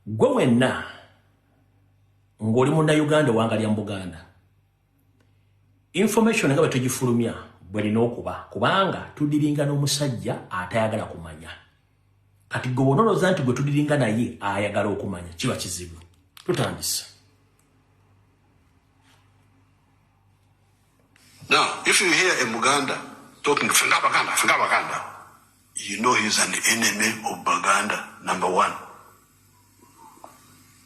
Gwe wenna ng'oli munnayuganda owangalya mu Buganda, information nga bwe tugifulumya bw'erina okuba, kubanga tudiringa n'omusajja atayagala kumanya. Kati gwe bw'onoloza nti gwe tudiringa naye ayagala okumanya, kiba kizibu. Tutandise. Now, if you hear a Muganda talking Baganda, you know he's an enemy of Baganda, number one.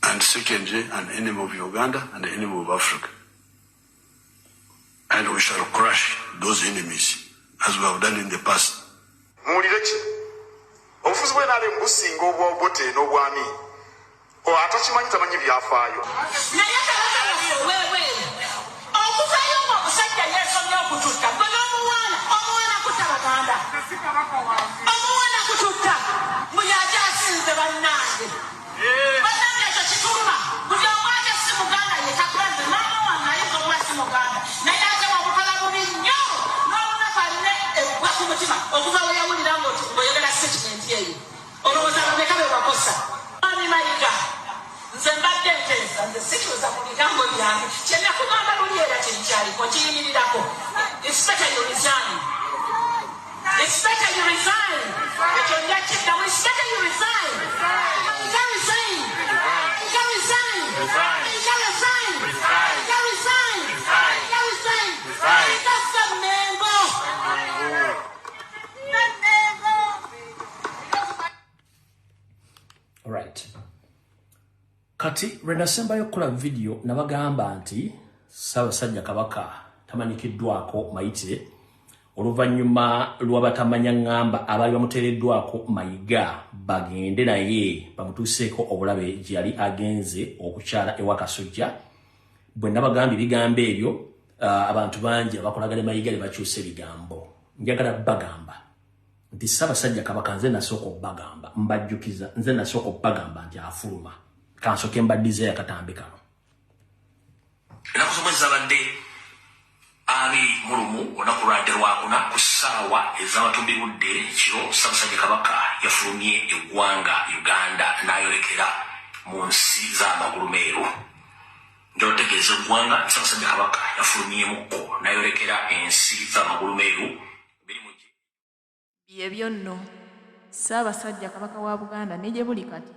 And secondly, an enemy of Uganda and an enemy of Africa. And we shall crush those enemies as we have done in the past. It's better you resign. It's better you resign. It's better you resign. You can resign. You can resign. You can resign. You can resign. You can resign. That's the member. All right. Kati renasembayo kukola video nabagamba nti Ssaabasajja Kabaka tamanyikiddwako mayitire oluvannyuma lw'abatamanya ngamba abaali bamuteereddwako mayiga bagende naye bamutuuseeko obulabe gye yali agenze okukyala ewa Kasujja. Bwe nabagamba ebigambo ebyo abantu bangi abakolagana mayiga ne bakyusa ebigambo. Njagala bagamba nti Ssaabasajja Kabaka nze nasooka obbagamba mbajjukiza nze nasooka obbagamba nti afuluma kansooke mbaddize akatambi kano. Enakusomwezi abadde ali mulumu olunaku lwadderwakuna ku ssaawa ez'abatumbirudde kiro Ssaabasajja Kabaka yafulumye eggwanga Uganda n'ayolekera mu nsi z'amagulu meeru. Njolotegeeza eggwanga Ssaabasajja Kabaka yafulumyemukko n'ayolekera ensi z'amagulu meeru birimu gye. Byebyo nno Ssaabasajja Kabaka wa Buganda ne gye buli kati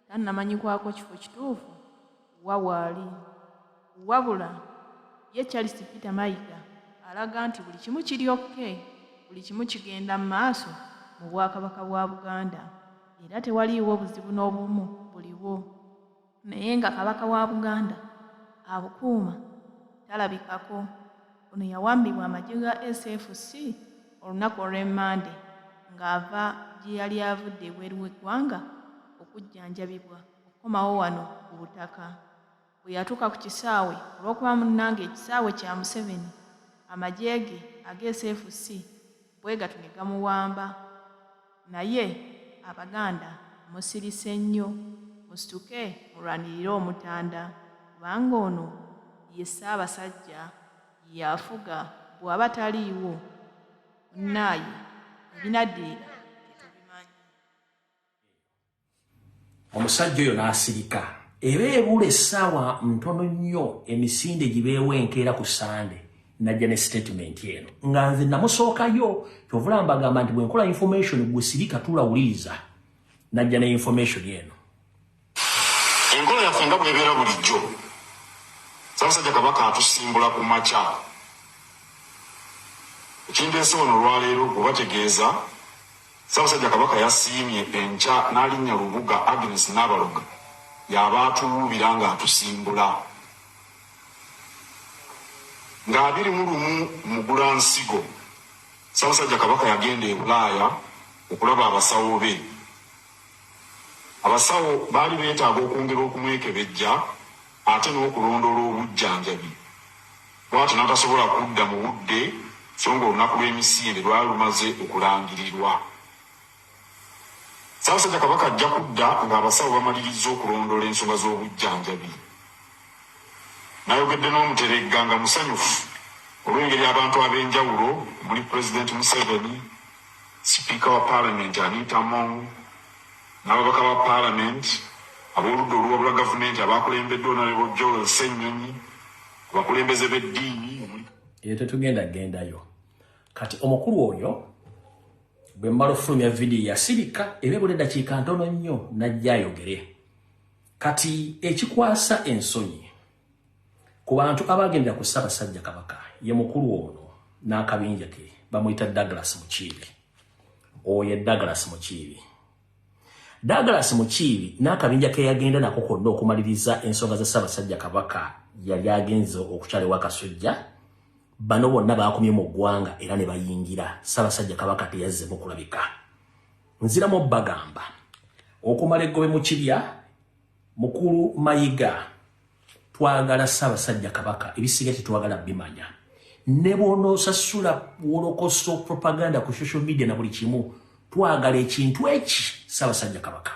tannamanyikwako kifo kituufu wawaali. Wabula ye Charles Peter Mayiga alaga nti buli kimu kiri okke, buli kimu kigenda mu maaso mu Bwakabaka bwa Buganda era tewaliiwo buzibu n'obumu buliwo. Naye nga Kabaka wa Buganda abukuuma talabikako. Ono yawambibwa amagye ga SFC olunaku olw'Emmande ng'ava gye yali avudde ebweru w'eggwanga okujjanjabibwa okukomawo wano ku butaka. Bwe yatuuka ku kisaawe olw'okuba munnange ekisaawe kya Museveni, amagye ge ag'SFC bwe gatyo ne gamuwamba. Naye Abaganda musirise nnyo, musituke mulwanirire omutanda kubanga ono ye Ssaabasajja yafuga bw'aba taliiwo. Munnaaye ebinaddirira tetubimanyi. Omusajja oyo n'asirika. Eba ebula essaawa ntono nnyo emisinde gibeewo enkeera ku Sande najja ne statement eno nga nze namusookayo kyovula mbagamba nti bwe nkola information gwe sirika tulawuliriza najja ne information eno. Enkola yaffe nga bw'ebeera bulijjo Ssaabasajja Kabaka atusimbula ku makya. Ekindeese wano olwaleero kubategeeza Ssaabasajja Kabaka yasiimye enkya n'alinnya Lubuga Agnes Nabaloga y'abaatuwuubira ng'atusimbula. Nga 21 mu Gulansigo Ssaabasajja Kabaka yagenda e Bulaaya okulaba abasawo be. Abasawo baali beetaaga okwongera okumwekebejja ate n'okulondoola obujjanjabi. Bw'atyo n'atasobola kudda mu budde so nga olunaku lw'emisinde lwali lumaze okulangirirwa. Ssaabasajja Kabaka ajja kudda ng'abasawo bamaliriza okulondoola ensonga z'obujjanjabi. N'ayogedde n'Omuteregga nga musanyufu olw'engeri abantu ab'enjawulo muli Pulezidenti Museveni, Sipiika wa Paalamenti Anita Among, n'ababaka ba Paalamenti, ab'oludda gavumenti abakulembedde Honorable Joel Ssennyonyi abakulembeze b'eddiini tetugenda gendayo kati omukulu oyo bwe mmala ofulumya vidiyo yasirika ebebula eddakiika ntono nnyo najja ayogere kati ekikwasa ensonyi ku bantu abagendera ku Ssaabasajja Kabaka ye mukulu ono n'akabinja ke bamuyita Douglas Mukiibi oyo Douglas Mukiibi n'akabinja ke yagenda nako konna okumaliriza ensonga za Ssaabasajja Kabaka yali agenze okukyalewa Kasujja bano bonna bakomye mu ggwanga era ne bayingira Ssaabasajja Kabaka teyazzemu kulabika nziramu bagamba okumala eggobe mu kibya mukulu Mayiga twagala Ssaabasajja Kabaka ebisiga tetwagala bimanya ne bw'onoosasula wolokoso propaganda ku social media na buli kimu twagala ekintu eki Ssaabasajja Kabaka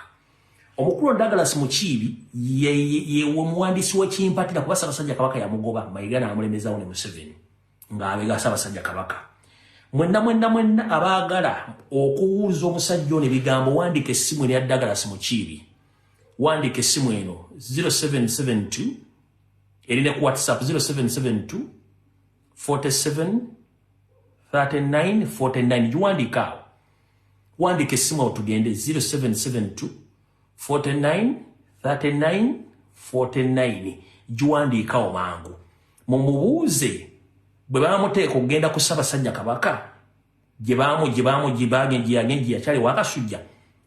omukulu Douglas Mukiibi ye omuwandiisi w'ekimpatira kuba Ssaabasajja Kabaka yamugoba Mayiga n'amulemezawo ne Museveni ng'abega Ssaabasajja Kabaka mwenna abaagala okuwuliza omusajja ono ebigambo wandika essimu ya Douglas Mukiibi wandika essimu eno 0772 erine ku WhatsApp 0772 47 39 49 juwandika awo wandika essimu awo tugende 0772 49 39 49 juwandika awo mangu mumubuuze bwe baamuteeka okugenda ku Ssaabasajja Kabaka gye yakyali wa Kasujja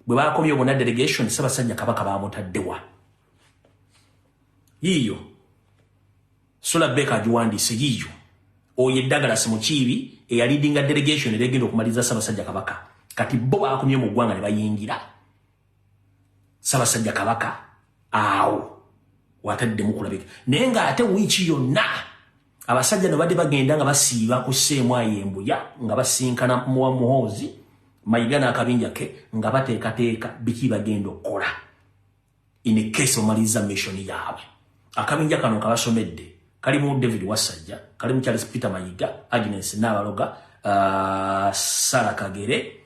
bwe baakomye obuna delegation Ssaabasajja Kabaka baamutaddewa yiyo Sula Beka agiwandiise yiyo oyo Douglas Mukiibi eyalidinga delegation eregenda okumaliza Ssaabasajja Kabaka kati bo baakomye mu ggwanga ne bayingira Ssaabasajja Kabaka awo wataddemu kulabika naye ng'ate wiiki yonna abasajja ne badde bagenda nga basiiba ku Ssemwayi Embuya nga basinkana Muhoozi Mayiga n'akabinja ke nga bateekateeka biki bagenda okukola in a case omaliza mission yaabwe akabinja kano kabasomedde kalimu David Wasajja kalimu Charles Peter Mayiga Agnes Nabaloga Sara Kagere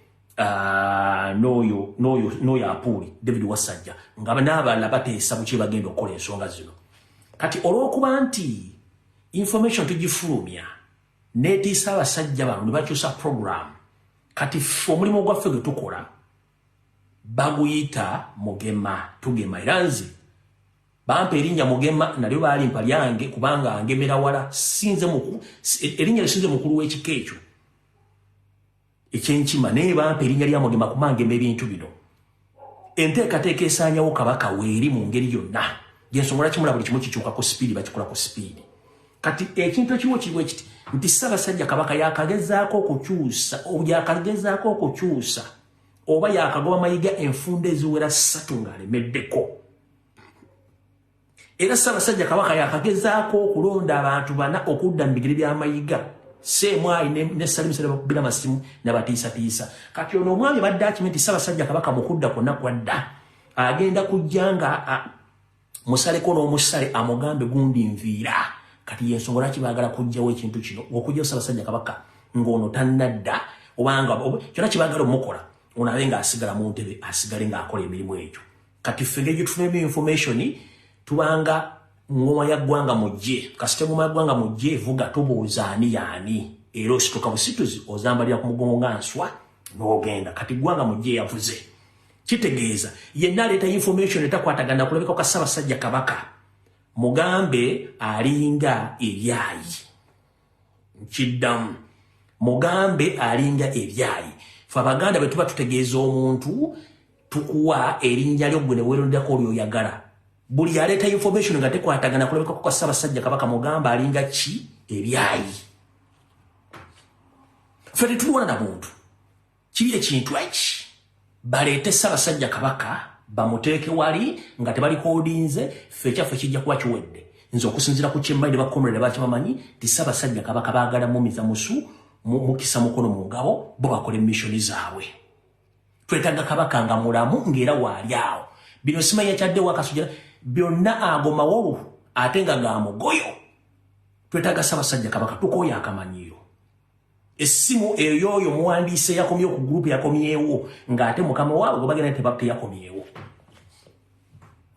n'oyo Apuli David Wasajja nga n'abalala bateesa buki bagenda okukola ensonga zino kati olw'okuba nti information tugifulumya netiisa abasajja bano ne bakyusa program kati omulimu gwaffe gwe tukola baguyita Mugema tugema era nze bampa erinnya Mugema nalyo baalimpa lyange kubanga angemera wala erinnya lisinze mukulu w'ekika ekyo ekyenkima naye bampa erinnya lya Mugema kumangema ebintu bino enteekateeka esaanyawo Kabaka weeri mu ngeri yonna gyensonga lwaki mulaba buli kimu kikyuka ku sipiidi bakikola ku sipiidi kati ekintu ekiwo kiriwo ekiti nti Ssaabasajja Kabaka yakagezaako okukyusa oba yakagoba Mayiga enfunda eziwera 3 ng'alemeddeko era Ssaabasajja Kabaka yakagezaako okulonda abantu 4 okudda mu bigere bya Mayiga Ssemwayi ne Salim Ssebabira Masimu n'abatiisatiisa kati ono omwami badde akimye nti Ssaabasajja Kabaka mukudda kwonna kwadda agenda kujja nga musaleko n'omusale amugambe gundi nviira kati yensonga lwaki baagala kujjawo ekintu kino okujjawo Ssaabasajja Kabaka ng'ono tannadda obanga kyonna kibaagala omukola ono abe ng'asigala mu ntebe asigale ng'akola emirimu egyo kati ffe engeri gye tufunemu information tubanga ngoma ya ggwanga mujje kasite ngoma ya ggwanga mujje evuga tubuuza ani yaani era osituka busituzi ozambalira ku mugongo nga nswa n'ogenda kati ggwanga mujje yavuze kitegeeza yenna aleeta information etakwatagana kulabika kwa Ssaabasajja Kabaka mugambe alinga ebyayi nkiddamu mugambe alinga ebyayi fe Abaganda bwe tuba tutegeeza omuntu tukuwa erinnya lyo gwe ne weerondako olyoyagala buli aleeta information nga tekwatagana kulabika kwa Ssaabasajja Kabaka mugambe alinga ki ebyayi fe tetulwana na muntu kiri ekintu eki baleete Ssaabasajja Kabaka bamuteeke wali nga tebalikoodinze ffe kyaffe kijja kuba kiwedde nze okusinziira ku kyembalire bakomere bakibamanyi ti Ssaabasajja Kabaka baagala mumiza musu mukisa mukono mu ngabo bo bakola emishoni zaabwe twetaaga Kabaka nga mulamu ng'era waali awo bino simanyi yakyaddewo Akasujja byonna agomawo ate nga ga mugoyo twetaaga Ssaabasajja Kabaka tukooya akamanyiiro essimu eyo oyo muwandiise yakomye ku gurupu yakomyewo ng'ate mukama waabwe gwe bagenda teyakomyewo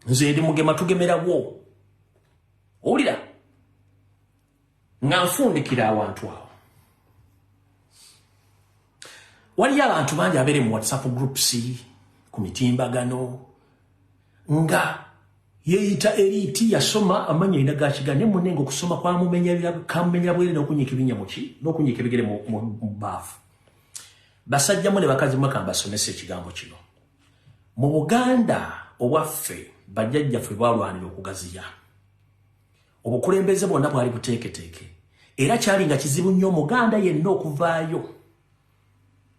nze ndi mugema tugemerawo owulira nga nfundikira awantu awo waliyo abantu bangi abeere mu WhatsApp groups ku mitimbagano nga yeeyita eriti yasoma amanya ina gakigane munenga okusoma kamumenyera bwere n'okunyika ebinya muki n'okunyika ebigere mu baafu basajjamu ne bakazi mwaka mbasomesa ekigambo kino mu Buganda obwaffe bajjajjaffe balwanira okugaziya obukulembeze bwonna bwali buteeketeeke era kyali nga kizibu nnyo Omuganda yenna okuvaayo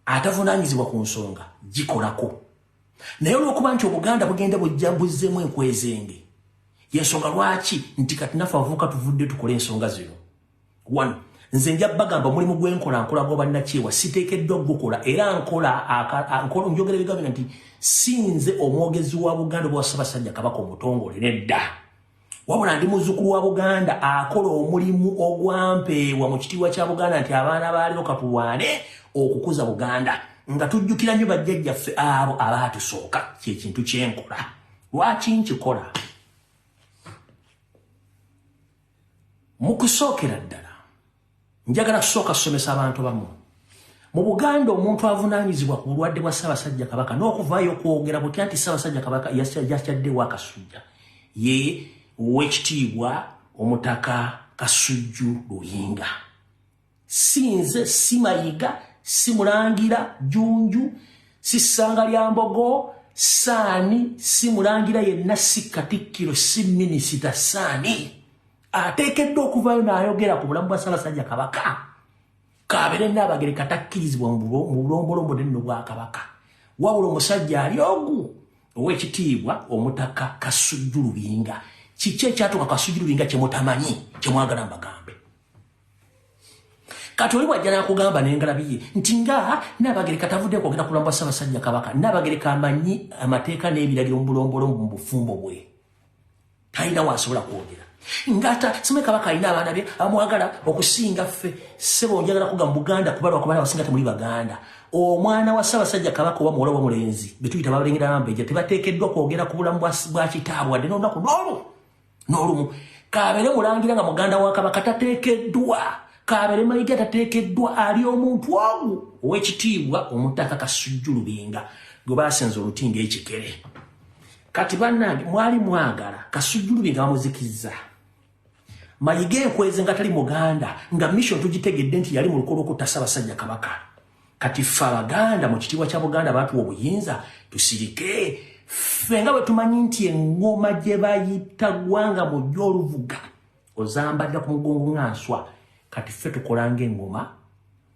atavunaanyizibwa ku nsonga gikolako naye olw'okuba nti Obuganda bugenda bujjabuzzemu enkwezenge yensonga lwaki nti kati naffe abavubuka tuvudde tukole ensonga zino wano nze nja bagamba mulimu gwenkola nkola gw'obannakyewa siteekeddwa gukola era nkola njogera bigambira nti sinze omwogezi wa Buganda bwa Ssaabasajja Kabaka omutongole nedda wabula ndi muzzukulu wa Buganda akola omulimu ogwampeebwa mu kitiibwa kya Buganda nti abaana baaliwo katulwane okukuza Buganda nga tujjukira nnyo bajjajjaffe abo abatusooka kyekintu kyenkola lwaki nkikola mu kusookera ddala njagala kusooka kusomesa abantu bamu mu Buganda omuntu avunaanyizibwa ku bulwadde bwa Ssaabasajja Kabaka n'okuvaayo okwogera butya nti Ssaabasajja Kabaka yakyaddewo akasujja ye Oweekitiibwa Omutaka Kasujju Luyinga sinze simayiga simulangira Jjunju sisanga lya Mbogo Saani simulangira yenna si Katikkiro si minisita Saani ateekeddwa okuvaayo n'ayogera ku bulamu bwa Ssaabasajja Kabaka kabeere Nnaabagereka takkirizibwa mu bulombolombo n'enno bwa Kabaka wabula omusajja ali ogu Oweekitiibwa Omutaka Kasujju Luyinga kiki ekyatuuka Kasujju Luyinga kyemutamanyi kyemwagala mbagambe kati oli bwajja n'akugamba n'engalabiye nti nga Nnaabagereka tavudde kwogera ku bulamu bwa Ssaabasajja Kabaka Nnaabagereka amanyi amateeka n'ebiragiro mu bulombolombo mu bufumbo bwe talina waasobola kwogera ngata Ssemwanga Kabaka alina abaana be amwagala okusinga ffe ssebo njagala kugamba Buganda kubalwa ku baana abasinga temuli Baganda omwana wa Ssaabasajja Kabaka oba muwala wa mulenzi be tuyita Babalengera Bambejja tebateekeddwa kwogera ku bulamu bwa kitaabwe wadde n'olunaku n'olumu kabeere mulangira nga muganda wa Kabaka tateekeddwa kabeere Mayiga tateekeddwa ali omuntu ogu Oweekitiibwa Omutaka Kasujju Luyinga gwe baasenza olutinga ekikere kati bannange mwali mwagala Kasujju Luyinga bamuzikizza Mayiga enkweze nga tali Muganda nga mission tugitegedde nti yali mu lukolo okutta Ssaabasajja Kabaka kati ffe Abaganda mu kitiibwa kya Buganda baatuwa obuyinza tusirike ffe nga bwe tumanyi nti engoma gye bayita Gwanga Mujja Oluvuga ozambadde ku mugongo ng'answa kati ffe tukola ng'engoma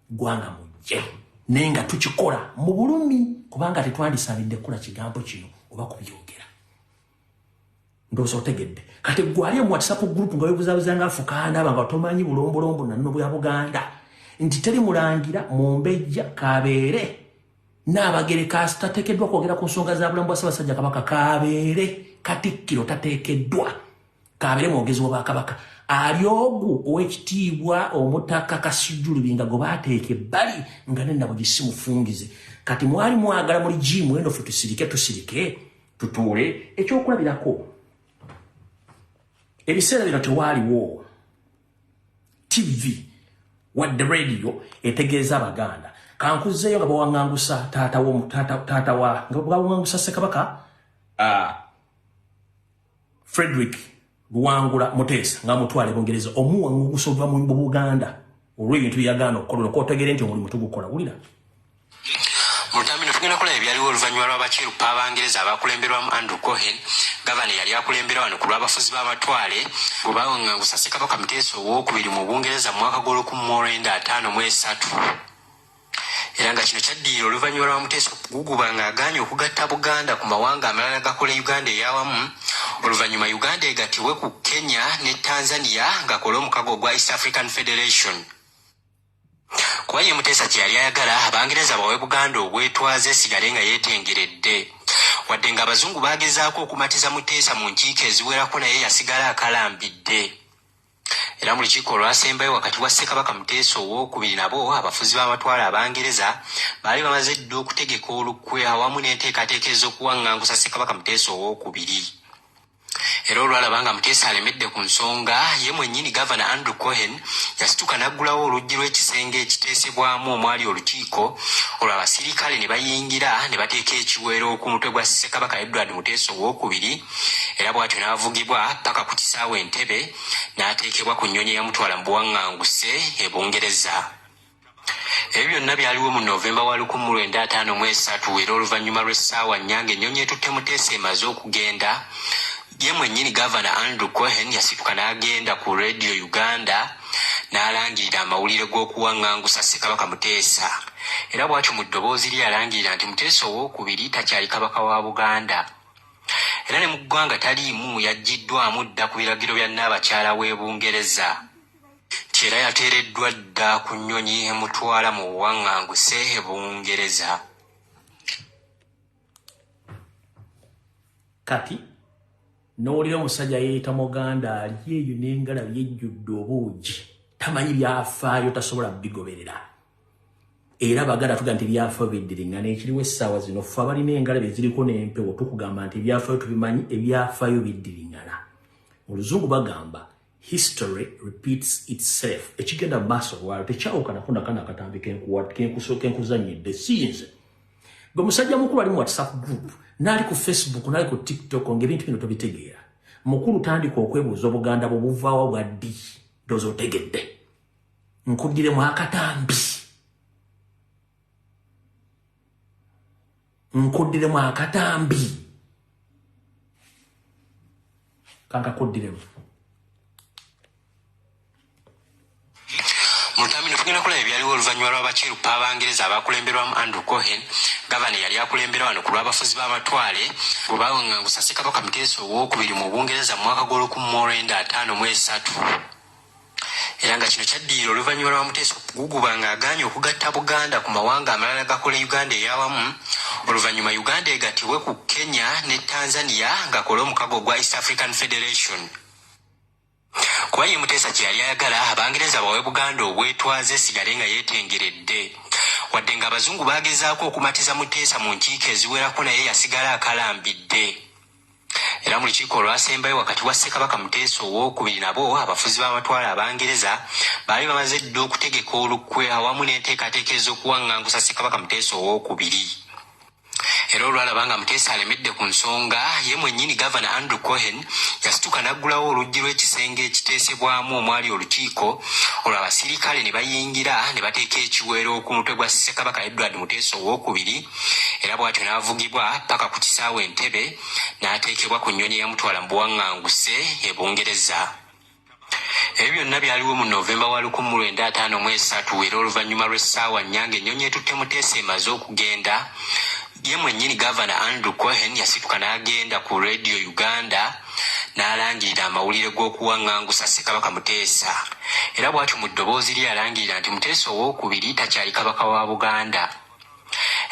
Gwanga Mujje naye nga tukikola mu bulumi kubanga tetwandisaanidde kukola kigambo kino oba kubyogera ndowooza otegedde kati gwali mu WhatsApp group nga weebuzaabuza nga Afukanda nga tomanyi bulombolombo na nno bwa Buganda nti teri mulangira Mumbejja kabeere Nnaabagereka tateekeddwa kwogera ku nsonga za bulamu bwa Ssaabasajja Kabaka kabeere Katikkiro tateekeddwa kabeere mwogezi wa Kabaka ali ogu Oweekitiibwa Omutaka Kasujju Luyinga gwe baateeka ebbali nga nenabo gisimufungize kati mwali mwagala muli jimu eno ffe tusirike tutuule ekyokulabirako ebiseera bino tewaaliwo TV wadde radio etegeeza Abaganda kankuzeeyo nga bawaŋŋangusa taata wa nga bawaŋŋangusa Ssekabaka Frederick Luwangula Muteesa nga mutwale Bungereza omuwaŋŋangusa oluva mu Buganda olw'ebintu byagana okukola okotegere nti omulimu tugukola wulira Mutamino tugenda kola ebyaliwo oluvannyuma lw'abakirupa Abangereza abakulemberwamu Andrew Cohen gavana yali akulembera wano ku lw'abafuzi b'amatwale bwe bawaŋŋangusa Ssekabaka Muteesa owookubiri mu Bungereza mu mwaka gw'olukumi-1953 era nga kino kyaddirira oluvannyuma lwa Muteesa okuguguba ng'agaanye okugatta Buganda ku mawanga amalala gakola Uganda ey'awamu oluvannyuma Uganda egattibwe ku Kenya ne Tanzania ng'akola omukago gwa East African Federation kuba ye Muteesa kye yali ayagala Abangereza bawe Buganda obwetwaze esigale nga yeetengeredde wadde nga Abazungu baagezaako okumatiza Muteesa mu nkiiko eziwerako naye yasigala akalambidde era mu lukiiko olwasembayo wakati wa Ssekabaka Muteesa owookubiri nabo abafuzi b'amatwale Abangereza baali bamaze dda okutegeka olukwe awamu n'enteekateeka ez'okuwaŋŋangusa Ssekabaka Muteesa owookubiri Era olwalabanga Muteesa alemedde ku nsonga ye mwennyini Gavana Andrew Cohen yasituka n'aggulawo oluggi lw'ekisenge ekiteesebwamu omwali olukiiko olwo abasirikale ne bayingira ne bateeka ekiweero ku mutwe gwa Ssekabaka Edward Muteesa II era bw'atyo n'avugibwa paka ku kisaawe Entebbe n'ateekebwa ku nnyonyi eyamutwala mu buwaŋŋanguse e Bungereza. Ebyo byonna byaliwo mu Novemba wa 1953 era oluvannyuma lw'essaawa nnyange ennyonyi etutte Muteesa emaze okugenda ye mwennyini Gavana Andrew Cohen yasituka n'agenda ku Radio Uganda n'alangirira amawulire g'okuwaŋŋangusa Ssekabaka Muteesa era bw'atyo mu ddoboozi lye yalangirira nti Muteesa II takyali kabaka wa Buganda era ne mu ggwanga taliimu yaggiddwamu dda ku biragiro bya Nnaabakyala w'e Bungereza nti era yateereddwa dda ku nnyonyi emutwala mu buwaŋŋanguse e Bungereza. Kati n'olira omusajja yeeyita Muganda ali eyo n'engalabi yejjudde obuugi tamanyi byafaayo tasobola bigoberera era Abaganda tuga nti ebyafaayo biddiringana ekiriwo essaawa zino ffe abalina engalabi eziriko n'empewo tukugamba nti ebyafaayo tubimanyi ebyafaayo biddiringana. Mu Luzungu bagamba history repeats itself. Ekigenda mu maaso lwalo tekyawukanako nakana akatambi kenkuzanyidde sinze gwe musajja mukulu ali mu WhatsApp group n'ali ku Facebook n'ali ku TikTok ng'ebintu bino tobitegeera. Mukulu tandika okwebuuza Obuganda bwe buvaawo bwa ddi ndowooza otegedde. Nkuddiremu akatambi. Nkuddiremu akatambi. Kankakuddiremu. Mutamino tugenda kulaba ebyaliwo oluvannyuma lw'abakirupa Abangereza abakulemberwamu Andrew Cohen Gavana yali akulembera wano ku lw'abafuzi b'amatwale bwe bawaŋŋangusa Ssekabaka Muteesa II mu Bungereza mu mwaka gw'1953 era nga kino kyaddirira oluvannyuma lwa Muteesa okuguguba ng'agaanye okugatta Buganda ku mawanga amalala gakola Uganda ey'awamu oluvannyuma Uganda egattibwe ku Kenya ne Tanzania ng'akola omukago gwa East African Federation. Kuba ye Muteesa kye yali ayagala Abangereza bawe Buganda obwetwaze esigale nga yeetengeredde wadde ng'Abazungu baagezaako okumatiza Muteesa mu nkiiko eziwerako naye yasigala akalambidde. Era mu lukiiko olwasembayo wakati wa Ssekabaka Muteesa II nabo abafuzi b'amatwale Abangereza baali bamaze dda okutegeka olukwe awamu n'enteekateeka ez'okuwaŋŋangusa Ssekabaka Muteesa II. Era olwalabanga Muteesa alemedde ku nsonga ye mwennyini Gavana Andrew Cohen yasituka n'aggulawo oluggi lw'ekisenge ekiteesebwamu omwali olukiiko olwo abasirikale ne bayingira ne bateeka ekiweero ku mutwe gwa Ssekabaka Edward Muteesa II era bw'atyo n'avugibwa paka ku kisaawe Entebbe n'ateekebwa ku nnyonyi eyamutwala mu buwaŋŋanguse e Bungereza. Ebyo byonna byaliwo mu Novemba wa 1953 era oluvannyuma lw'essaawa nnyange ennyonyi etutte Muteesa emaze okugenda ye mwennyini Gavana Andrew Cohen yasituka n'agenda ku Radio Uganda n'alangirira amawulire g'okuwaŋŋangusa Ssekabaka Muteesa era bw'atyo mu ddoboozi lye yalangirira nti Muteesa II takyali kabaka wa Buganda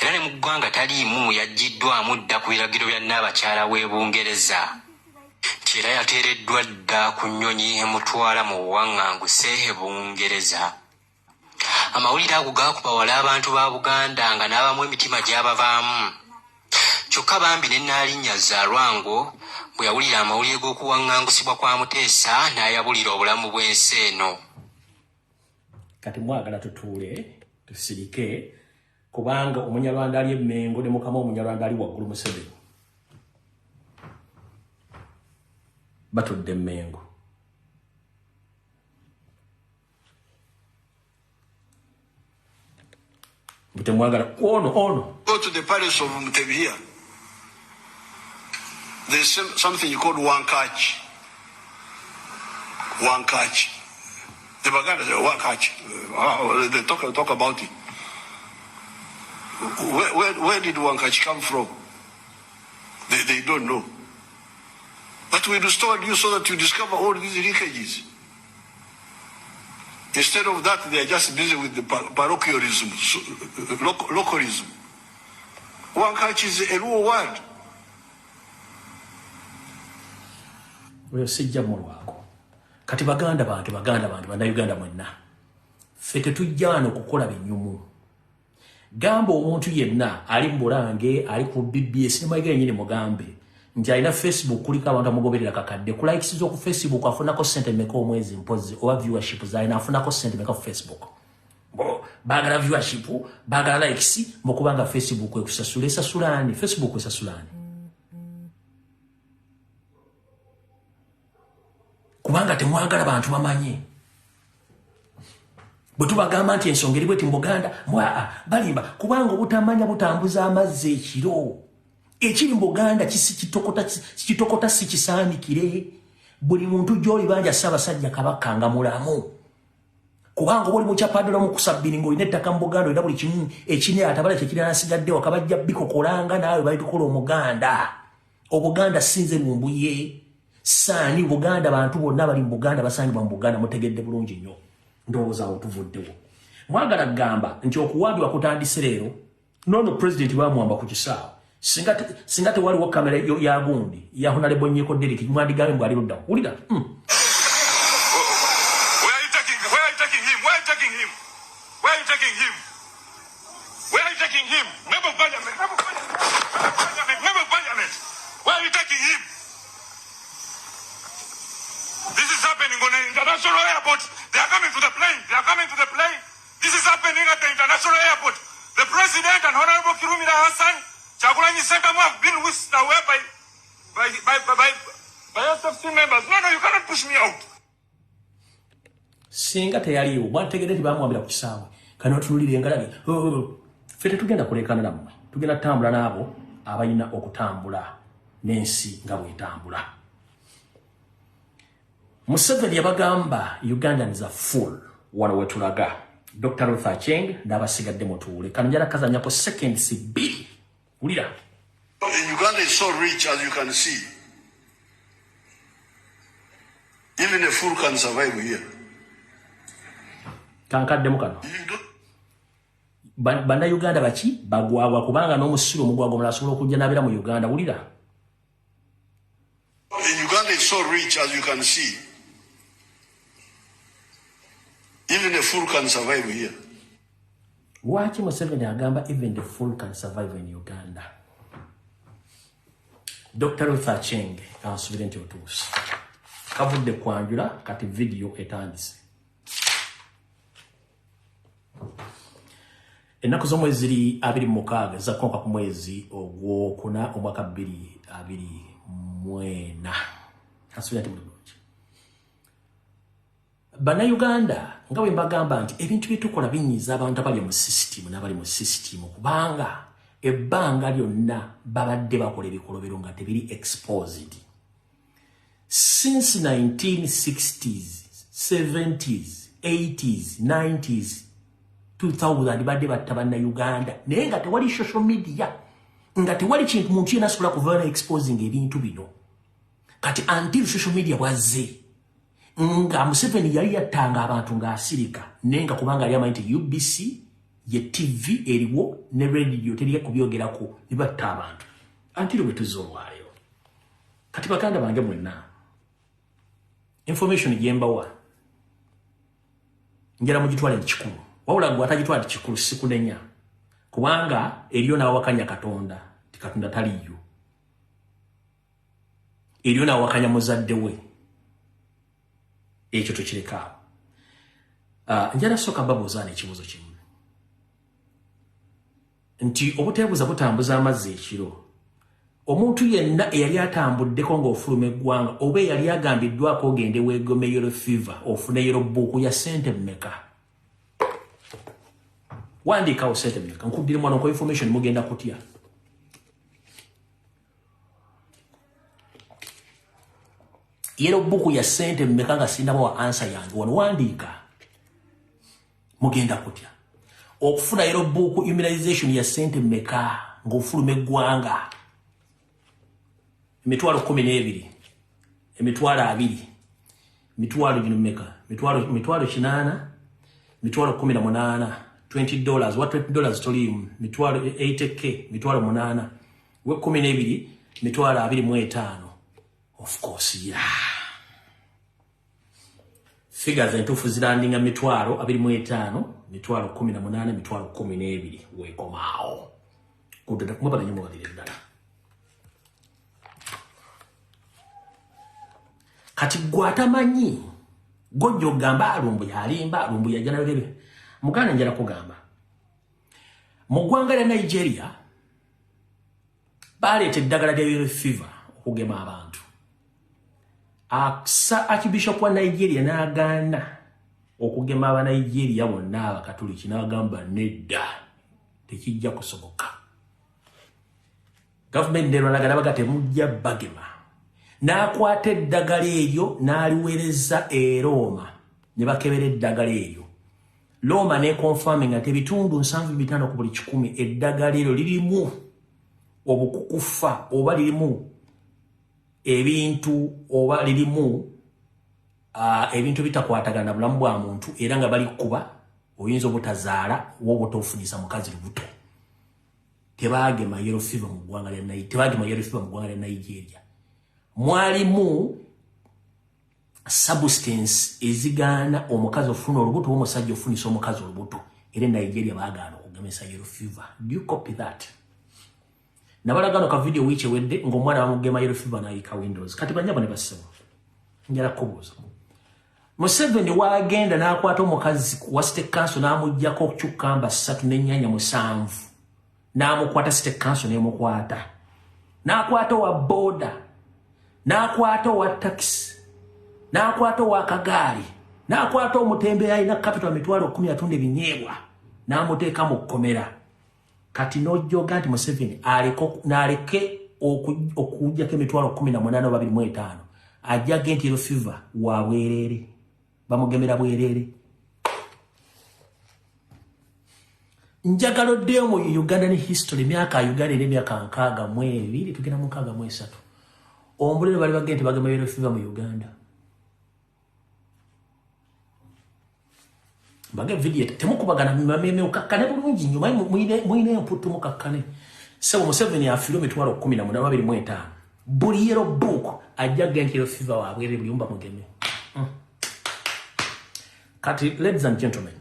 era ne mu ggwanga taliimu yaggiddwamu dda ku biragiro bya Nnaabakyala w'e Bungereza nti era yateereddwa dda ku nnyonyi emutwala mu buwaŋŋanguse e Bungereza. Amawulire ago gaakuba wala abantu ba Buganda nga n'abamu emitima gy'abavaamu kyokka bambi ne Nnaalinnya Zaalwango bwe yawulira amawulire g'okuwaŋŋangusibwa kwa Muteesa n'ayabulira obulamu bw'ensi eno. Kati mwagala tutuule tusirike kubanga Omunyarwanda ali Emmengo ne mukama Omunyarwanda ali waggulu Museveni batudde Emmengo. Go to the palace of Mutebi here. There's something called Wankachi. The Baganda say Wankachi. They talk about it. Where did Wankachi come from? They don't know. But we restored you so that you discover all these leakages. Instead of that, they are just busy with the parochialism, localism. Wankachi is a real word. Wewe sijja mulwako. Kati Baganda bantu Uganda mwenna. Ffe tetujjaano okukola binyumu. Gamba omuntu yenna ali mu Bulange ali ku BBS ne mayiga yennyini mugambe nti alina Facebook kuliko abantu amugoberera kakadde ku likes zo ku Facebook afunako sente meka omwezi mpozi oba viewership zalina afunako sente meka ku Facebook bagala viewership bagala likes mukubanga Facebook esasula Facebook esasulani kubanga temwagala bantu bamanye bwetubagamba nti ensonga eri bweti mu Buganda balimba kubanga obutamanya butambuza amazzi ekiro ekiri mu Buganda kitokota si kisaanikire buli muntu gy'oli banja Ssaabasajja Kabaka nga mulamu kubanga buli mukyapaddala mu kusabbiri ng'olina ettaka mu Buganda olina buli kimu ekine atabala kyekiri nasigadde wakabajja bikokolanga naawe balitukola Omuganda Obuganda sinze lumbuye saani Buganda bantu bonna bali mu Buganda basangibwa mu Buganda mutegedde bulungi nnyo ndowooza awo tuvuddewo mwagala kugamba nti okuwaabirwa kutandise leero nono president bamuwamba ku kisaawe singa tewaliwo kamera ya gundi ya Honorable Nyeko Derek mwandigawe mbwali ludda wulira singa teyaliwo mwategedde nti bamuwambira ku kisaawe kano tunulire engalabi ffe tetugenda kulekana nammwe tugenda tutambula n'abo abalina okutambula n'ensi nga bwetambula Museveni yabagamba Ugandans are full wano wetulaga Dr. Ruth Acheng n'abasigadde mutuule kano njala kazanyako seconds 2 wulira Uganda is so rich as you can see. Even a fool can survive here. Kankadde mukano banda Uganda baki bagwawa kubanga n'omusiru omugwago mulala asobola okujja n'abeera mu Uganda wulira Uganda is so rich as you can see. Even a fool can survive here. Waki Museveni agamba even the fool can survive in Uganda? Dr. Ruth Acheng ansubire nti otuuse kavudde kwanjula kati video etandise ennaku z'omwezi ziri 26 zakonka ku mwezi ogwokuna omwaka 2024 ansubire nti bulungi Bannayuganda nga bwe mbagamba nti ebintu byetukola binyiiza abantu abali mu system n'abali mu system kubanga ebbanga lyonna babadde bakola ebikolobero nga tebiri exposed since 1960s 70s 80s 90s 2000 badde batta Bannayuganda naye nga tewali social media nga tewali kintu muntu yenna asobola kuvaana exposing ebintu bino kati until social media bwazze nga Museveni yali yattanga abantu ng'asirika naye nga kubanga yali amanyi nti UBC ye TV eriwo ne radio teriya kubyogerako ne batta abantu until bwe tuzza olwayo kati baganda bange mwenna information gyembawa njala mugitwale kikulu wabula gwe atagitwala kikulu sikunenya kubanga eriyo n'awakanya Katonda ti Katonda taliyo eriyo n'awakanya muzadde we ekyo tukireka njala soka babuuzaana ekibuuzo kimu nti obuteebuza butambuza amazzi ekiro omuntu yenna eyali atambuddeko ng'ofuluma eggwanga oba eyali agambiddwako ogende weegome yellow fever ofune yellow book ya sente mmeka wandiikawo sente mmeka nkuddire mwana nko information mugenda kutya yellow book ya sente mmeka nga sindabawa answer yange wano wandiika mugenda kutya okufuna yellow book immunization ya sente mmeka ng'ofuluma eggwanga emitwalo 12 emitwalo 2 mitwalo bino mmeka mitwalo 8 mitwalo 18 $20 what $20 tolimu mitwalo 80k mitwalo 8 we 12 mitwalo 25 of course yeah figures entufu zilandinga mitwalo 25 mitwalo 18 mitwalo 12 wekomao kudda kumubala nyuma walire ndala kati gwatamanyi gojjo gamba alumbu yalimba alumbu yajana lebe mukana njala kugamba mu ggwanga lya Nigeria baleeta eddagala lya yellow fever okugema abantu Archbishop wa Nigeria n'agaana okugema aba Nigeria bonna abakatoliki n'agamba nedda tekijja kusoboka government nerwanagana bagate mujja bagema n'akwata eddagala eryo n'aliweereza e Roma ne bakebera eddagala eryo Roma ne confirming ate bitundu 75 ku buli 100 eddagala eryo lirimu obukukufa oba lirimu ebintu oba lirimu ebintu bitakwatagana bulamu bwa muntu era nga bali kuba oyinza obutazaala wobotofunisa mukazi lubuto tebagema yellow fever mu ggwanga lya Nigeria mwalimu substance ezigana omukazi ofuna olubuto omusajja ofunisa omukazi olubuto era Nigeria bagana okugemesa yellow fever. Do you copy that? Nabalagano ka video wiche wedde ngomwana bamugema yellow fever na ika Windows kati banyabo ne basema njala kubuza Museveni wagenda n'akwata omukazi wa State Council n'amuggyako cucumber 3 n'ennyanya 7 n'amukwata State Council n'emukwata n'akwata wa boda n'akwata wa taxi n'akwata wa kagaali n'akwata omutembe alina capital mitwalo 10 atunde binyeebwa n'amuteeka mu kkomera kati n'ojjoga nti Museveni n'aleke okujjako emitwalo 18 oba 25 ajjage nti yellow fever wa bwereere bamugemera bwereere njagala oddeyo mu Uganda ne history myaka Uganda n'emyaka 62 tugenda mu 63 ombulire bali bagenda nti bagema yellow fever mu Uganda bage video temukubagana mimameme ukakkane bulungi nyuma muine emputu mukakkane sebo Museveni afiro mitwalo 18 buli yellow book ajja genti yellow fever wabwere buyumba mugeme kati ladies and gentlemen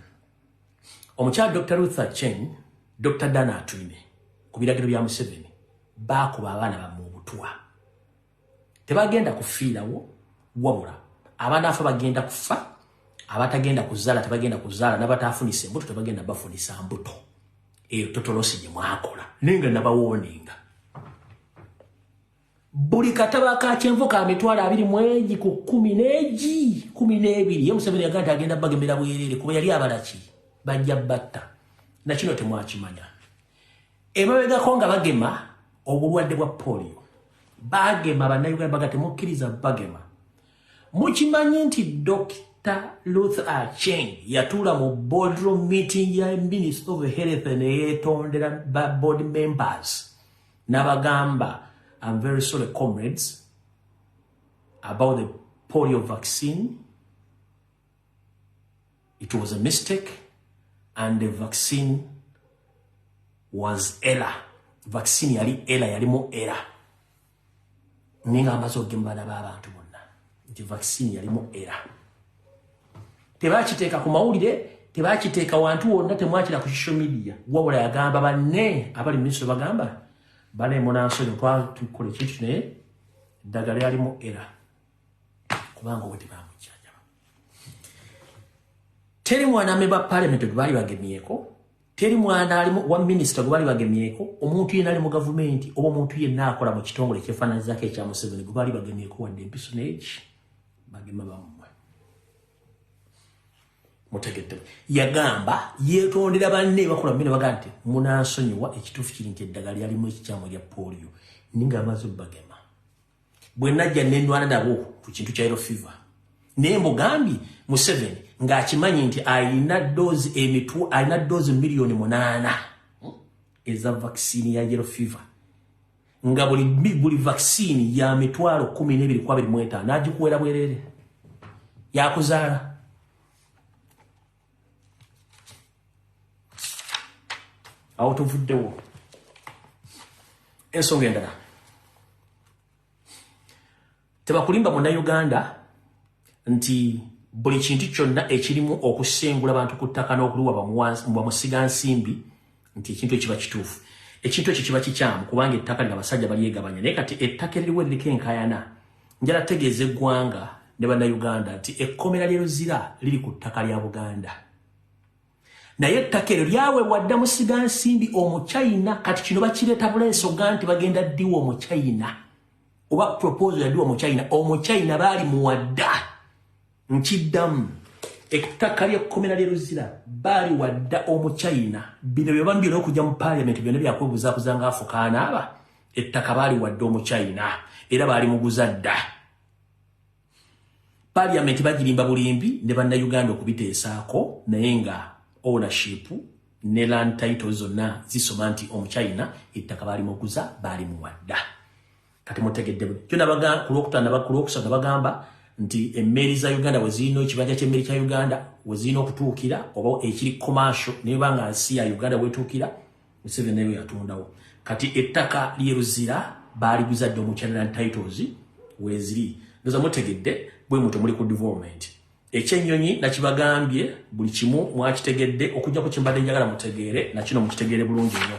omukyala Dr. Ruth Aceng Dr. Dana Atwine ku biragiro bya Museveni bakuba abaana ba mu butwa tebagenda kufiirawo wabula abaana afa bagenda kufa abatagenda kuzaala tebagenda kuzaala n'abatafunisa embuto tebagenda bafunisa mbuto eyo totolosi gye mwakola ninga nabawoninga buli kataba ka kyenvu ka mitwalo 20 ku 12 ye Museveni yaganda agenda bagemera bwerere kuba yali abalaki bajja batta na kino temwakimanya emabegako nga bagema obulwadde bwa polio bagema bannayuganda bagate mukkiriza bagema mukimanyi nti Dr. Ruth Aceng yatula mu boardroom meeting ya Minister of Health neyetondera board members nabagamba I'm very sorry comrades about the polio vaccine. It was a mistake and the vaccine was error. Vaccine yali error yalimu error. Ninga amazo gembana babantu bonna. The vaccine yalimu error. Tebakiteeka ku mawulire, tebakiteeka wantu wonna temwakira ku social media. Wabula yagamba banne abali minister bagamba bale munansonyi tukole kintu ne eddagala yalimu era kubanga obwe tebamujjanjaba teri mwana ameba parliament gwe bali bagemyeko teri mwana alimu wa minister gwe bali bagemyeko omuntu yenna ali mu government oba omuntu yenna akola mu kitongole kyefaananyizako ekya Museveni gwe bali bagemyeko wadde empisonage bagema bamwe mutegedde yagamba yetondera banne bakola mmene bagamba nti munansonyiwa ekituufu kiri nti eddagala lyalimu ekikyamu lya polio ninga amaze bagema bwe najja nendwana nabo ku kintu kya yellow fever naye mugambye Museveni ng'akimanyi nti alina dozi miliyoni 8 eza vaccine ya yellow fever nga buli vaccine ya mitwalo 12 n'agikuwera bwerere yakuzaala awo tuvuddewo ensonga endala tebakulimba munnayuganda nti buli kintu kyonna ekirimu okusengula abantu ku ttaka n'okuliwa bamusiga nsimbi nti ekintu ekiba kituufu ekintu ekyo kiba kikyamu kubanga ettaka lino abasajja balyegabanya naye kati ettaka eririwo eririko enkayana njala tegeeza eggwanga ne bannayuganda nti ekkomera lye Luzira liri ku ttaka lya Buganda. Naye ettaka eryo lyaweebwa dda musigansimbi Omuchina, kati kino bakireeta bulensoga nti bagenda ddiwa Omuchina oba proposal yaddiwa Omuchina. Omuchina baali muwadda, nkiddamu ettaka ly'ekkomera lye Luzira baali wadda Omuchina. Bino bye bambi n'okujja mu parliament byonna byakwebuuzaabuuza ng'afukaana aba, ettaka baali wadde Omuchina era baali muguza dda. Parliament bagirimba bulimbi ne bannayuganda okubiteesaako, naye nga ownership ne land title zonna zisoma nti Omuchina ettaka baali muguza baali muwadda. Kati mutegedde kyo nabaga ku Lwokutaano ku Lwokusatu bagamba nti emmeri za Uganda we zirina ekibanja ky'emmeri kya Uganda we zirina okutuukira oba ekiri commercial ne banga nsi ya Uganda wetuukira Museveni nayo yatondawo. Kati ettaka lye Luzira baali guzadde Omuchina land titles we ziri. Ndoza mutegedde bwe muto muli ku development. Ekyennyonyi nakibagambye buli kimu mwakitegedde okujja ku kimbadde njagala mutegeere na kino mukitegeere bulungi nnyo.